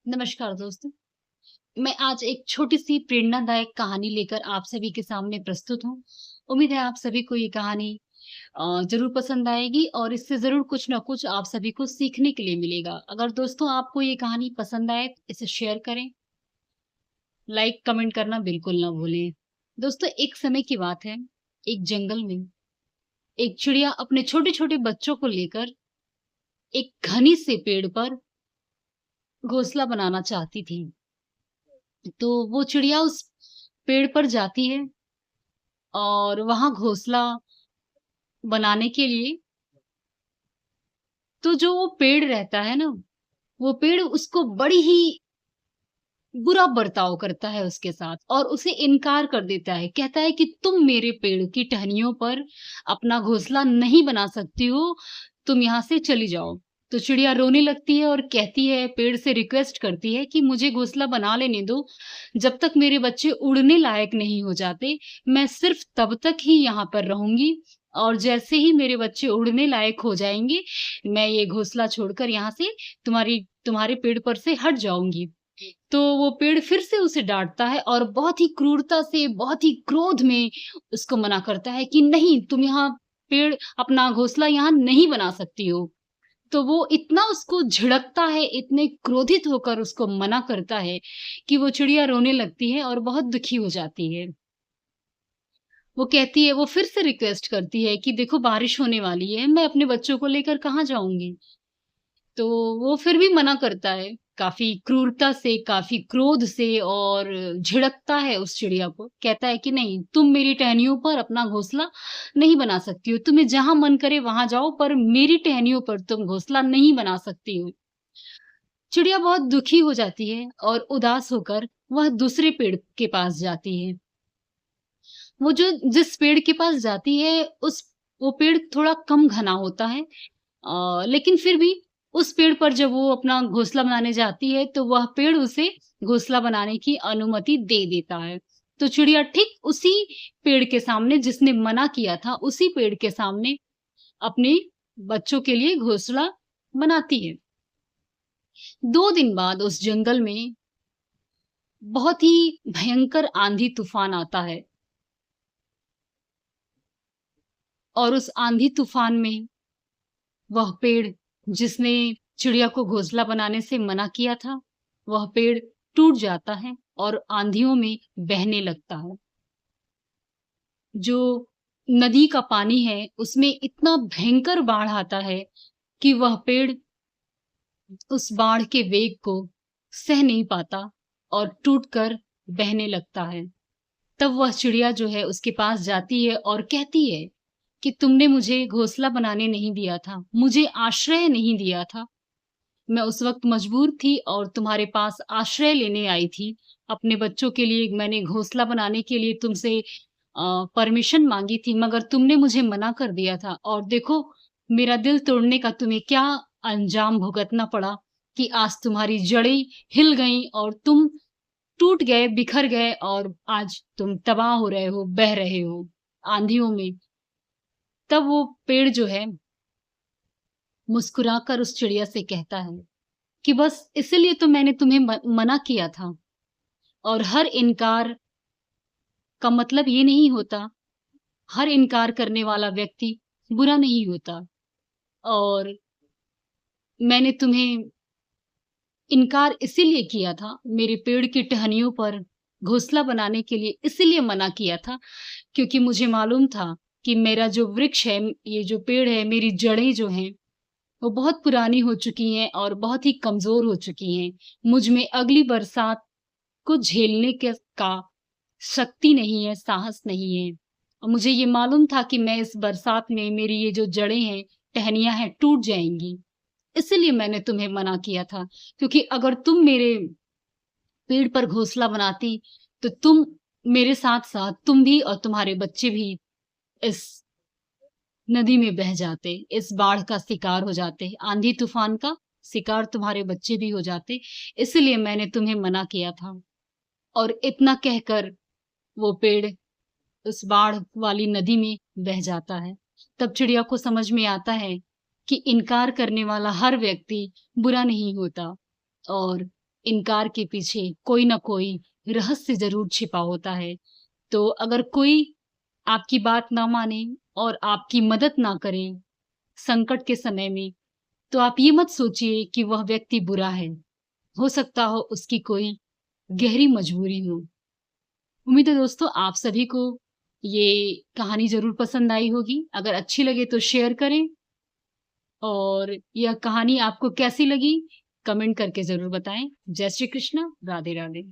नमस्कार दोस्तों। मैं आज एक छोटी-सी प्रेरणादायक कहानी लेकर आप सभी के सामने प्रस्तुत हूँ। उम्मीद है आप सभी को ये कहानी ज़रूर पसंद आएगी और इससे ज़रूर कुछ न कुछ आप सभी को सीखने के लिए मिलेगा। अगर दोस्तों आपको ये कहानी पसंद आए, इसे शेयर करें, लाइक, कमेंट करना बिल्कुल ना भूलें। दोस्तों एक समय की बात है, एक जंगल में एक चिड़िया अपने छोटे-छोटे बच्चों को लेकर एक घनी से पेड़ पर घोंसला बनाना चाहती थी। तो वो चिड़िया उस पेड़ पर जाती है और वहाँ घोंसला बनाने के लिए तो जो वो पेड़ रहता है ना, वो पेड़ उसको बड़ी ही बुरा बर्ताव करता है उसके साथ और उसे इनकार कर देता है। कहता है कि तुम मेरे पेड़ की टहनियों पर अपना घोंसला नहीं बना सकती हो, तुम यहाँ से चली जाओ। तो चिड़िया रोने लगती है और कहती है, पेड़ से रिक्वेस्ट करती है कि मुझे घोंसला बना लेने दो, जब तक मेरे बच्चे उड़ने लायक नहीं हो जाते, मैं सिर्फ तब तक ही यहाँ पर रहूँगी और जैसे ही मेरे बच्चे उड़ने लायक हो जाएँगे, मैं ये घोंसला छोड़कर यहाँ से तुम्हारे पेड़ पर से हट जाऊँगी। तो वो पेड़ फिर से उसे डाँटता है और बहुत ही क्रूरता से, बहुत ही क्रोध में उसको मना करता है कि नहीं, तुम यहाँ पेड़ अपना घोंसला यहाँ नहीं बना सकती हो। तो वो इतना उसको झिड़कता है, इतने क्रोधित होकर उसको मना करता है कि वो चिड़िया रोने लगती है और बहुत दुखी हो जाती है। वो कहती है, वो फिर से रिक्वेस्ट करती है कि देखो बारिश होने वाली है, मैं अपने बच्चों को लेकर कहाँ जाऊँगी? तो वो फिर भी मना करता है, काफ़ी क्रूरता से, काफ़ी क्रोध से और झिड़कता है उस चिड़िया को। कहता है कि नहीं, तुम मेरी टहनियों पर अपना घोंसला नहीं बना सकती हो। तुम्हें जहाँ मन करे वहाँ जाओ, पर मेरी टहनियों पर तुम घोंसला नहीं बना सकती हो। चिड़िया बहुत दुखी हो जाती है और उदास होकर वह दूसरे पेड़ के पास जाती है। वो जो जिस पेड़ के पास जाती है, वो पेड़ थोड़ा कम घना होता है। लेकिन फिर भी उस पेड़ पर जब वो अपना घोंसला बनाने जाती है, तो वह पेड़ उसे घोंसला बनाने की अनुमति दे देता है। तो चिड़िया ठीक उसी पेड़ के सामने जिसने मना किया था, उसी पेड़ के सामने अपने बच्चों के लिए घोंसला बनाती है। 2 दिन बाद उस जंगल में बहुत ही भयंकर आंधी-तूफान आता है और उस आंधी-तूफान में वह पेड़ जिसने चिड़िया को घोंसला बनाने से मना किया था, वह पेड़ टूट जाता है और आंधियों में बहने लगता है। जो नदी का पानी है, उसमें इतना भयंकर बाढ़ आता है कि वह पेड़ उस बाढ़ के वेग को सह नहीं पाता और टूटकर बहने लगता है। तब वह चिड़िया जो है उसके पास जाती है और कहती है कि तुमने मुझे घोंसला बनाने नहीं दिया था, मुझे आश्रय नहीं दिया था। मैं उस वक़्त मजबूर थी और तुम्हारे पास आश्रय लेने आई थी। अपने बच्चों के लिए मैंने घोंसला बनाने के लिए तुमसे परमिशन माँगी थी, मगर तुमने मुझे मना कर दिया था और देखो, मेरा दिल तोड़ने का तुम्हें क्या अंजाम भुगतना पड़ा कि आज तुम्हारी जड़ें हिल गईं और तुम टूट गए, बिखर गए और आज तुम तबाह हो रहे हो, बह रहे हो, आँधियों में। तब वो पेड़ जो है, मुस्कुराकर उस चिड़िया से कहता है कि बस इसीलिए तो मैंने तुम्हें मना किया था और हर इनकार का मतलब ये नहीं होता, हर इनकार करने वाला व्यक्ति बुरा नहीं होता और मैंने तुम्हें इनकार इसीलिए किया था, मेरे पेड़ की टहनियों पर घोंसला बनाने के लिए इसीलिए मना किया था, क्योंकि मुझे मालूम था कि मेरा जो वृक्ष है, ये जो पेड़ है, मेरी जड़ें जो हैं, वो बहुत पुरानी हो चुकी हैं और बहुत ही कमज़ोर हो चुकी हैं। मुझ में अगली बरसात को झेलने के का शक्ति नहीं है, साहस नहीं है। और मुझे ये मालूम था कि मैं इस बरसात में मेरी ये जो जड़ें हैं, टहनियाँ हैं, टूट जाएँगी। इसीलिए मैंने तुम्हें मना किया था, क्योंकि अगर तुम मेरे पेड़ पर घोंसला बनाती, तो तुम मेरे साथ-साथ तुम भी और तुम्हारे बच्चे भी इस नदी में बह जाते, इस बाढ़ का शिकार हो जाते, आंधी-तूफ़ान का शिकार तुम्हारे बच्चे भी हो जाते। इसलिए मैंने तुम्हें मना किया था। और इतना कहकर वो पेड़ उस बाढ़ वाली नदी में बह जाता है। तब चिड़िया को समझ में आता है कि इनकार करने वाला हर व्यक्ति बुरा नहीं होता और इनकार के पीछे कोई ना कोई रहस्य ज़रूर छिपा होता है। तो अगर कोई आपकी बात ना माने और आपकी मदद ना करे संकट के समय में, तो आप ये मत सोचिए कि वह व्यक्ति बुरा है। हो सकता हो उसकी कोई गहरी मजबूरी हो। उम्मीद है दोस्तों आप सभी को ये कहानी ज़रूर पसंद आई होगी। अगर अच्छी लगे तो शेयर करें और यह कहानी आपको कैसी लगी कमेंट करके ज़रूर बताएँ। जय श्री कृष्ण, राधे राधे।